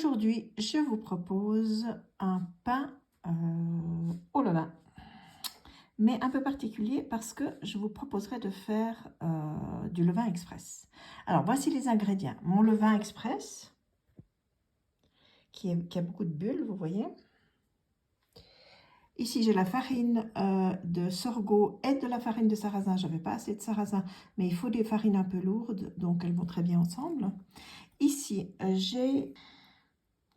Aujourd'hui, je vous propose un pain au levain, mais un peu particulier parce que je vous proposerai de faire du levain express. Alors, voici les ingrédients. Mon levain express, qui a beaucoup de bulles, vous voyez. Ici, j'ai la farine de sorgho et de la farine de sarrasin. Je n'avais pas assez de sarrasin, mais il faut des farines un peu lourdes, donc elles vont très bien ensemble. Ici, j'ai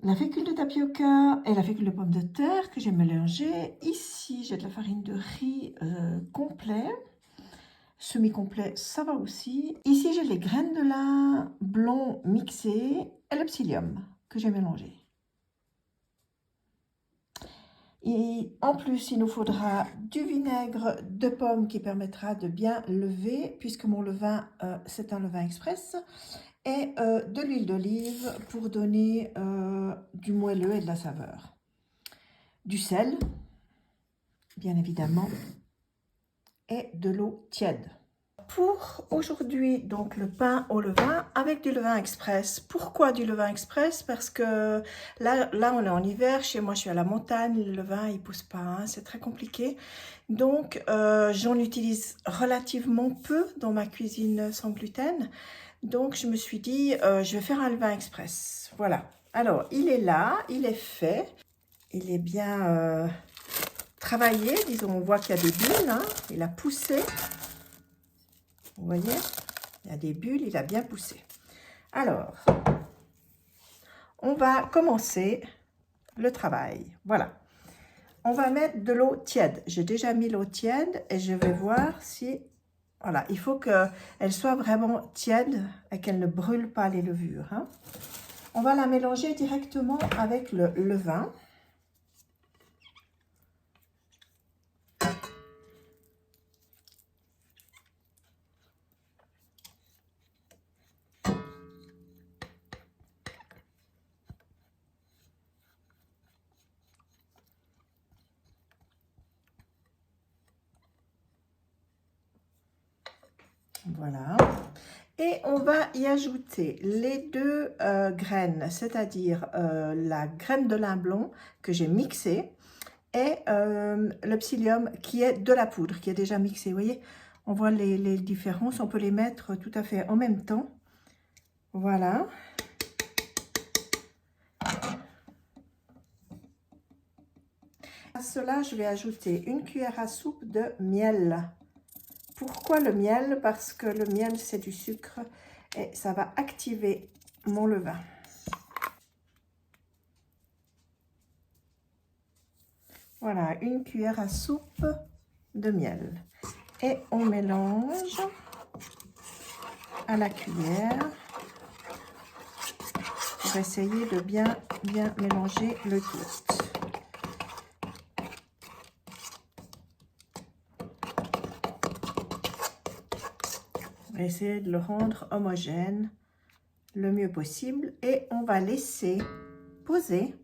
la fécule de tapioca et la fécule de pomme de terre que j'ai mélangé. Ici, j'ai de la farine de riz complet. Semi-complet, ça va aussi. Ici, j'ai les graines de lin blond mixées et le psyllium que j'ai mélangé. Et en plus, il nous faudra du vinaigre de pomme qui permettra de bien lever, puisque mon levain, c'est un levain express, et de l'huile d'olive pour donner du moelleux et de la saveur. Du sel, bien évidemment, et de l'eau tiède. Pour aujourd'hui, donc le pain au levain avec du levain express. Pourquoi du levain express? Parce que là on est en hiver, chez moi je suis à la montagne, le levain il pousse pas, hein, c'est très compliqué. Donc j'en utilise relativement peu dans ma cuisine sans gluten. Donc je me suis dit, je vais faire un levain express. Voilà. Alors il est là, il est fait, il est bien travaillé, disons, on voit qu'il y a des bulles, hein, il a poussé. Vous voyez, il y a des bulles, il a bien poussé. Alors, on va commencer le travail. Voilà. On va mettre de l'eau tiède. J'ai déjà mis l'eau tiède et je vais voir si... Voilà, il faut qu'elle soit vraiment tiède et qu'elle ne brûle pas les levures, hein. On va la mélanger directement avec le levain. Voilà. Et on va y ajouter les deux graines, c'est-à-dire la graine de lin blond que j'ai mixée et le psyllium qui est de la poudre, qui est déjà mixé. Vous voyez, on voit les différences, on peut les mettre tout à fait en même temps. Voilà. À cela, je vais ajouter une cuillère à soupe de miel. Pourquoi le miel? Parce que le miel, c'est du sucre et ça va activer mon levain. Voilà, une cuillère à soupe de miel. Et on mélange à la cuillère pour essayer de bien mélanger le tout. On va essayer de le rendre homogène le mieux possible et on va laisser poser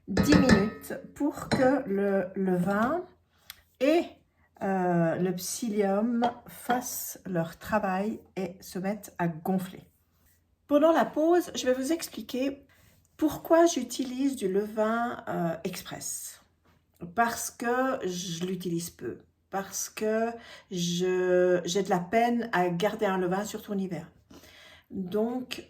10 minutes pour que le levain et le psyllium fassent leur travail et se mettent à gonfler. Pendant la pause, je vais vous expliquer pourquoi j'utilise du levain express. Parce que je l'utilise peu. Parce que j'ai de la peine à garder un levain, surtout en hiver. Donc,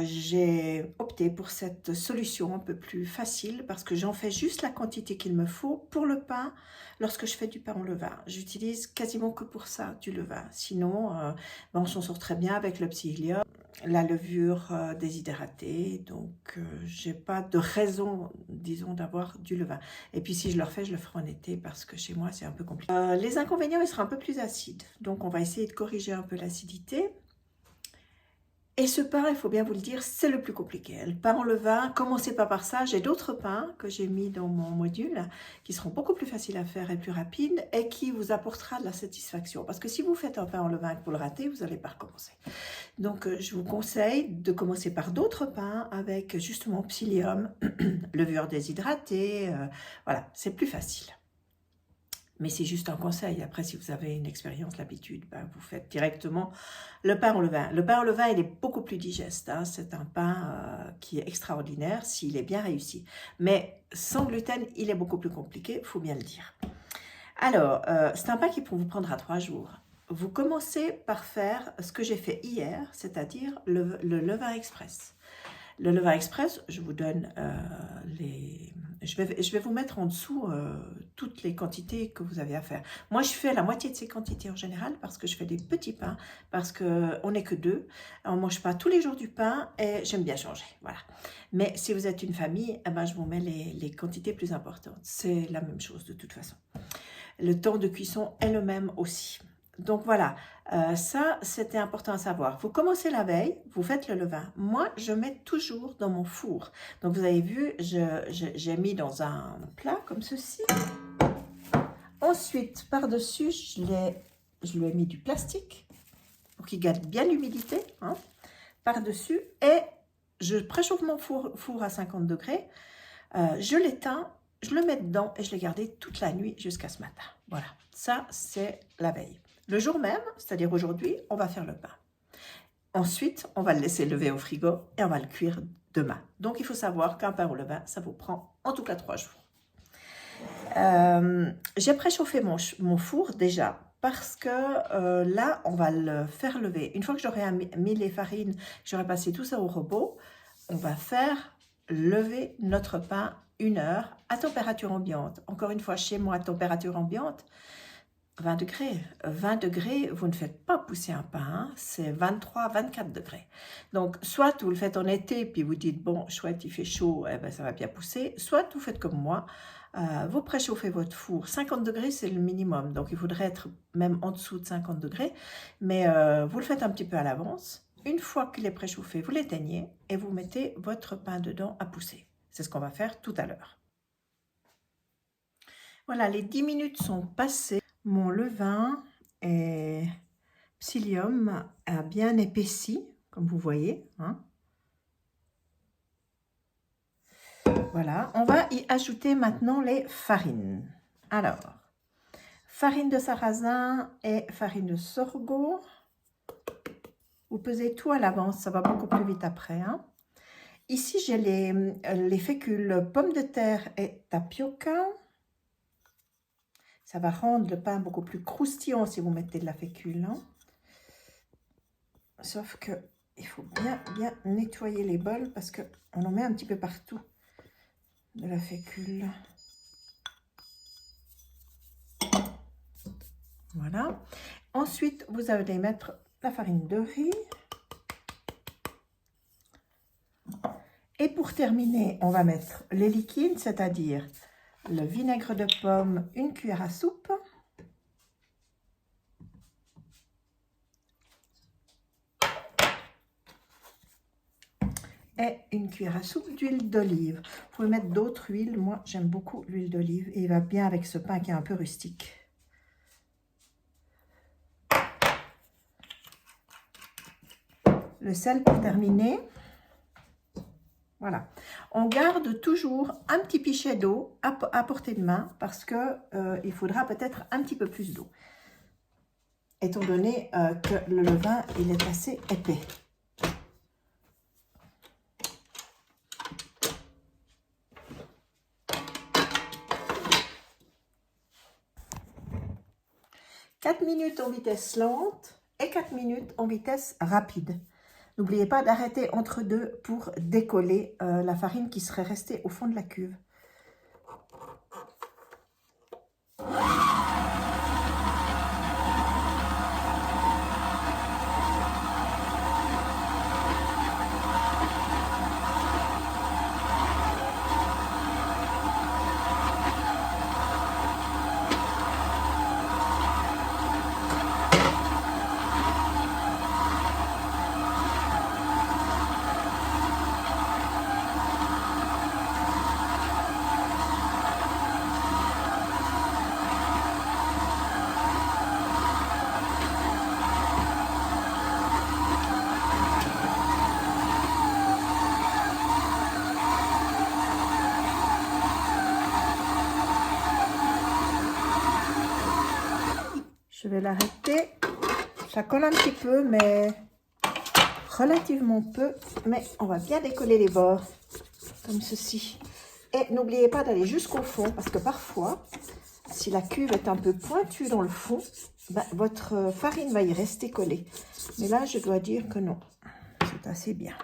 j'ai opté pour cette solution un peu plus facile parce que j'en fais juste la quantité qu'il me faut pour le pain lorsque je fais du pain au levain. J'utilise quasiment que pour ça du levain. Sinon, on s'en sort très bien avec le psyllium, la levure déshydratée. Donc, j'ai pas de raison, disons, d'avoir du levain. Et puis, si je le refais, je le ferai en été parce que chez moi, c'est un peu compliqué. Les inconvénients, il sera un peu plus acide. Donc, on va essayer de corriger un peu l'acidité. Et ce pain, il faut bien vous le dire, c'est le plus compliqué. Le pain en levain, commencez pas par ça. J'ai d'autres pains que j'ai mis dans mon module qui seront beaucoup plus faciles à faire et plus rapides et qui vous apportera de la satisfaction. Parce que si vous faites un pain en levain et que vous le ratez, vous n'allez pas recommencer. Donc, je vous conseille de commencer par d'autres pains avec justement psyllium, levure déshydratée. Voilà, c'est plus facile. Mais c'est juste un conseil. Après, si vous avez une expérience, l'habitude, ben, vous faites directement le pain au levain. Le pain au levain, il est beaucoup plus digeste. Hein. C'est un pain qui est extraordinaire s'il est bien réussi. Mais sans gluten, il est beaucoup plus compliqué, il faut bien le dire. Alors, c'est un pain qui vous prendra 3 jours. Vous commencez par faire ce que j'ai fait hier, c'est-à-dire le levain express. Le levain express, je vous donne je vais vous mettre en dessous toutes les quantités que vous avez à faire. Moi, je fais la moitié de ces quantités en général parce que je fais des petits pains, parce qu'on n'est que 2. On ne mange pas tous les jours du pain et j'aime bien changer. Voilà. Mais si vous êtes une famille, eh ben, je vous mets les quantités plus importantes. C'est la même chose de toute façon. Le temps de cuisson est le même aussi. Donc voilà, ça c'était important à savoir. Vous commencez la veille, vous faites le levain. Moi, je mets toujours dans mon four. Donc vous avez vu, j'ai mis dans un plat comme ceci. Ensuite, par-dessus, je lui ai mis du plastique pour qu'il garde bien l'humidité. Hein, par-dessus. Et je préchauffe mon four à 50 degrés. Je l'éteins, je le mets dedans et je l'ai gardé toute la nuit jusqu'à ce matin. Voilà, ça c'est la veille. Le jour même, c'est-à-dire aujourd'hui, on va faire le pain. Ensuite, on va le laisser lever au frigo et on va le cuire demain. Donc, il faut savoir qu'un pain au levain, ça vous prend en tout cas 3 jours. J'ai préchauffé mon four déjà parce que là, on va le faire lever. Une fois que j'aurai mis les farines, que j'aurai passé tout ça au robot, on va faire lever notre pain 1 heure à température ambiante. Encore une fois, chez moi, à température ambiante, 20 degrés. 20 degrés, vous ne faites pas pousser un pain, hein, c'est 23, 24 degrés. Donc, soit vous le faites en été, puis vous dites, bon, chouette, il fait chaud, eh ben, ça va bien pousser. Soit vous faites comme moi, vous préchauffez votre four. 50 degrés, c'est le minimum, donc il faudrait être même en dessous de 50 degrés. Mais vous le faites un petit peu à l'avance. Une fois qu'il est préchauffé, vous l'éteignez et vous mettez votre pain dedans à pousser. C'est ce qu'on va faire tout à l'heure. Voilà, les 10 minutes sont passées. Mon levain et psyllium a bien épaissi, comme vous voyez. Hein. Voilà, on va y ajouter maintenant les farines. Alors, farine de sarrasin et farine de sorgho. Vous pesez tout à l'avance, ça va beaucoup plus vite après. Hein. Ici, j'ai les fécules pommes de terre et tapioca. Ça va rendre le pain beaucoup plus croustillant si vous mettez de la fécule. Hein. Sauf que il faut bien nettoyer les bols parce qu'on en met un petit peu partout de la fécule. Voilà. Ensuite, vous allez mettre la farine de riz. Et pour terminer, on va mettre les liquides, c'est-à-dire le vinaigre de pomme, 1 cuillère à soupe. Et 1 cuillère à soupe d'huile d'olive. Vous pouvez mettre d'autres huiles. Moi, j'aime beaucoup l'huile d'olive. Et il va bien avec ce pain qui est un peu rustique. Le sel pour terminer. Voilà. On garde toujours un petit pichet d'eau à portée de main parce qu'il faudra peut-être un petit peu plus d'eau. Étant donné que le levain, il est assez épais. « 4 minutes en vitesse lente et 4 minutes en vitesse rapide. N'oubliez pas d'arrêter entre deux pour décoller la farine qui serait restée au fond de la cuve. vais l'arrêter. Ça colle un petit peu, mais relativement peu. Mais on va bien décoller les bords, comme ceci. Et n'oubliez pas d'aller jusqu'au fond, parce que parfois, si la cuve est un peu pointue dans le fond, ben, votre farine va y rester collée. Mais là, je dois dire que non, c'est assez bien.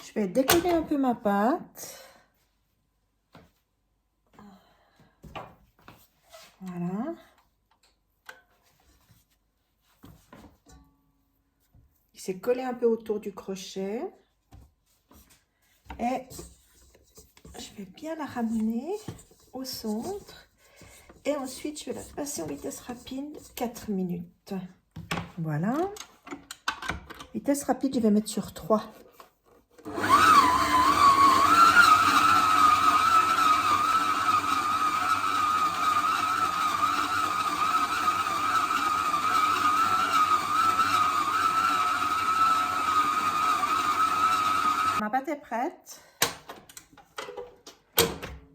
Je vais décoller un peu ma pâte. Voilà. Il s'est collé un peu autour du crochet. Et je vais bien la ramener au centre. Et ensuite, je vais la passer en vitesse rapide 4 minutes. Voilà. Vitesse rapide, je vais mettre sur 3. Ma pâte est prête.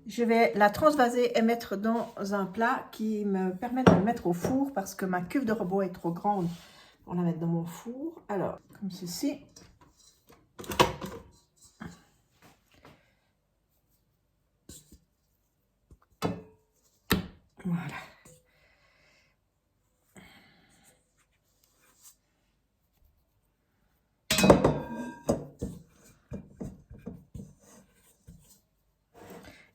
Je vais la transvaser et mettre dans un plat qui me permet de le mettre au four parce que ma cuve de robot est trop grande pour la mettre dans mon four. Alors, comme ceci. Voilà.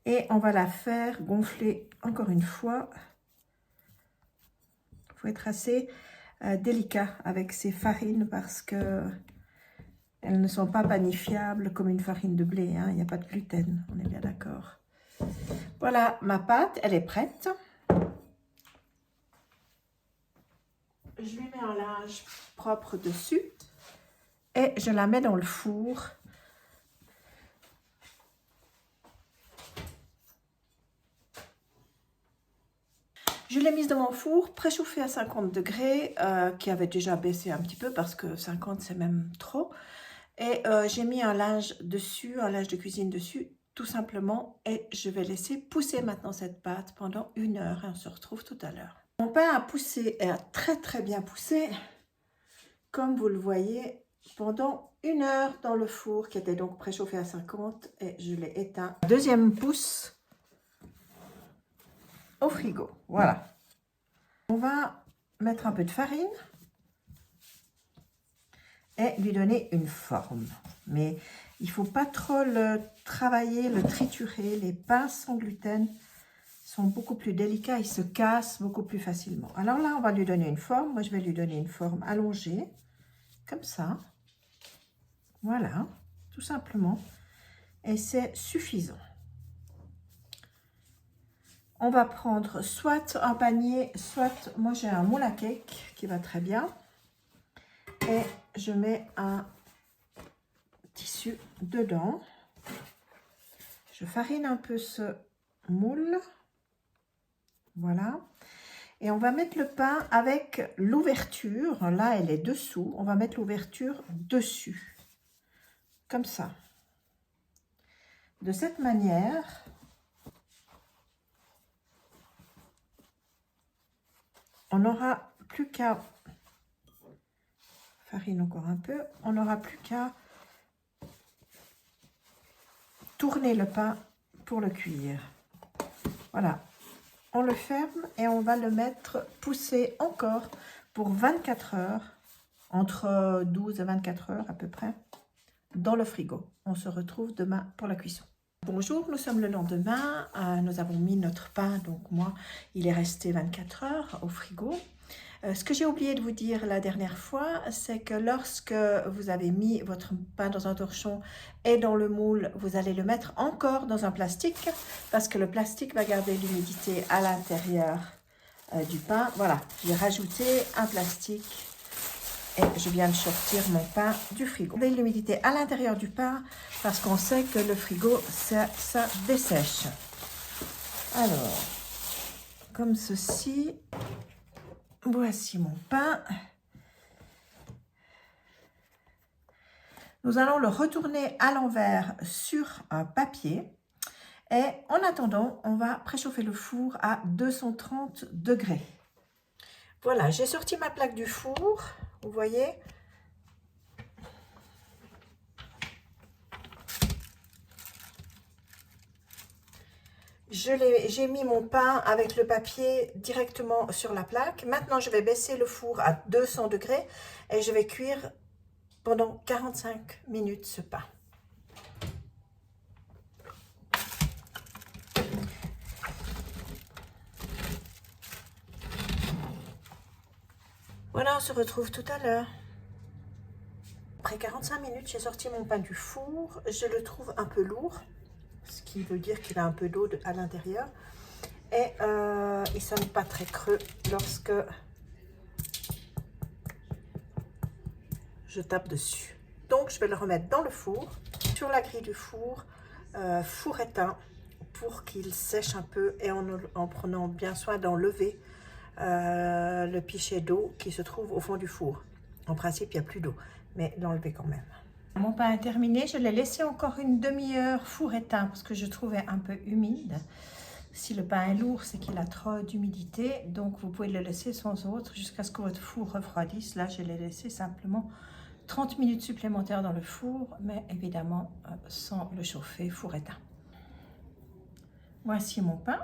Et on va la faire gonfler encore une fois. Il faut être assez délicat avec ces farines parce que elles ne sont pas panifiables comme une farine de blé. Hein. Il n'y a pas de gluten, on est bien d'accord. Voilà, ma pâte, elle est prête. Je lui mets un linge propre dessus et je la mets dans le four. Je l'ai mise dans mon four, préchauffé à 50 degrés, qui avait déjà baissé un petit peu parce que 50 c'est même trop. Et j'ai mis un linge dessus, un linge de cuisine dessus, tout simplement. Et je vais laisser pousser maintenant cette pâte pendant 1 heure. Et on se retrouve tout à l'heure. Mon pain a poussé, et a très bien poussé, comme vous le voyez, pendant 1 heure dans le four, qui était donc préchauffé à 50. Et je l'ai éteint. Deuxième pouce au frigo. Voilà. On va mettre un peu de farine et lui donner une forme. Mais il ne faut pas trop le travailler, le triturer. Les pains sans gluten sont beaucoup plus délicats, ils se cassent beaucoup plus facilement. Alors là, on va lui donner une forme. Moi, je vais lui donner une forme allongée, comme ça. Voilà, tout simplement. Et c'est suffisant. On va prendre soit un panier, soit moi j'ai un moule à cake qui va très bien. Et je mets un tissu dedans. Je farine un peu ce moule. Voilà. Et on va mettre le pain avec l'ouverture. Là, elle est dessous. On va mettre l'ouverture dessus. Comme ça. De cette manière, on n'aura plus qu'à farine encore un peu. On n'aura plus qu'à tourner le pain pour le cuire. Voilà. On le ferme et on va le mettre pousser encore pour 24 heures, entre 12 et 24 heures à peu près, dans le frigo. On se retrouve demain pour la cuisson. Bonjour, nous sommes le lendemain, nous avons mis notre pain, donc moi, il est resté 24 heures au frigo. Ce que j'ai oublié de vous dire la dernière fois, c'est que lorsque vous avez mis votre pain dans un torchon et dans le moule, vous allez le mettre encore dans un plastique parce que le plastique va garder l'humidité à l'intérieur du pain. Voilà, j'ai rajouté un plastique Et je viens de sortir mon pain du frigo. Avec l'humidité à l'intérieur du pain parce qu'on sait que le frigo, ça dessèche. Alors, comme ceci, voici mon pain. Nous allons le retourner à l'envers sur un papier. Et en attendant, on va préchauffer le four à 230 degrés. Voilà, j'ai sorti ma plaque du four, vous voyez. J'ai mis mon pain avec le papier directement sur la plaque. Maintenant, je vais baisser le four à 200 degrés et je vais cuire pendant 45 minutes ce pain. Voilà, on se retrouve tout à l'heure. Après 45 minutes, j'ai sorti mon pain du four. Je le trouve un peu lourd, ce qui veut dire qu'il a un peu d'eau à l'intérieur. Et il ne sonne pas très creux lorsque je tape dessus. Donc, je vais le remettre dans le four, sur la grille du four, four éteint, pour qu'il sèche un peu et en prenant bien soin d'enlever le pichet d'eau qui se trouve au fond du four. En principe, il n'y a plus d'eau, mais l'enlever quand même. Mon pain est terminé, je l'ai laissé encore une demi-heure four éteint parce que je trouvais un peu humide. Si le pain est lourd, c'est qu'il a trop d'humidité, donc vous pouvez le laisser sans autre jusqu'à ce que votre four refroidisse. Là, je l'ai laissé simplement 30 minutes supplémentaires dans le four, mais évidemment sans le chauffer, four éteint. Voici mon pain.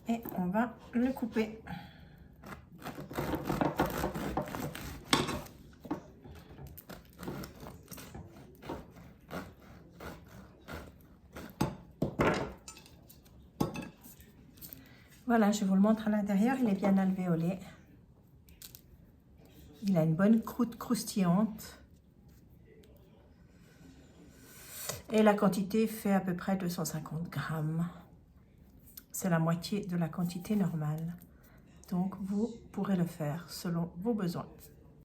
Et on va le couper. Voilà, je vous le montre à l'intérieur, il est bien alvéolé. Il a une bonne croûte croustillante. Et la quantité fait à peu près 250 grammes. C'est la moitié de la quantité normale. Donc, vous pourrez le faire selon vos besoins.